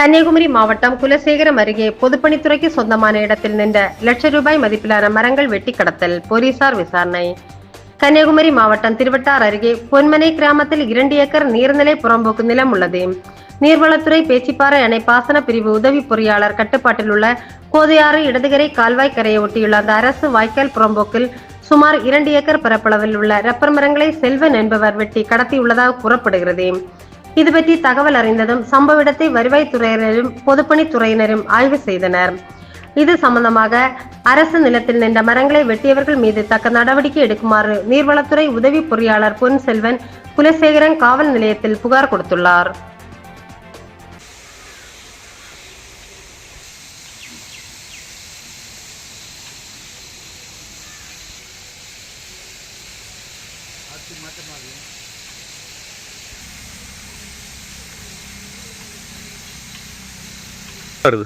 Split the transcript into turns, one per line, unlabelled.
கன்னியாகுமரி மாவட்டம் குலசேகரம் அருகே பொதுப்பணித்துறைக்கு சொந்தமான இடத்தில் நின்ற லட்ச ரூபாய் மதிப்பிலான மரங்கள் வெட்டி கடத்தல், போலீசார் விசாரணை. கன்னியாகுமரி மாவட்டம் திருவட்டார் அருகே பொன்மனை கிராமத்தில் 2 ஏக்கர் நீர்நிலை புறம்போக்கு நிலம் உள்ளது. நீர்வளத்துறை பேச்சிப்பாறை அணை பாசன பிரிவு உதவி பொறியாளர் கட்டுப்பாட்டில் உள்ள கோதையாறு இடதுகரை கால்வாய் கரையை ஒட்டியுள்ள அந்த அரசு வாய்க்கால் புறம்போக்கில் சுமார் 2 ஏக்கர் பரப்பளவில் உள்ள ரப்பர் மரங்களை செல்வன் என்பவர் வெட்டி கடத்தியுள்ளதாக கூறப்படுகிறது. இதுபற்றி தகவல் அறிந்ததும் சம்பவ இடத்தை வருவாய்த்துறையினரும் பொதுப்பணித்துறையினரும் ஆய்வு செய்தனர். இது சம்பந்தமாக அரசு நிலத்தில் நின்ற மரங்களை வெட்டியவர்கள் மீது தக்க நடவடிக்கை எடுக்குமாறு நீர்வளத்துறை உதவி பொறியாளர் பொன் செல்வன் குலசேகரன் காவல் நிலையத்தில் புகார் கொடுத்துள்ளார்.
வருது.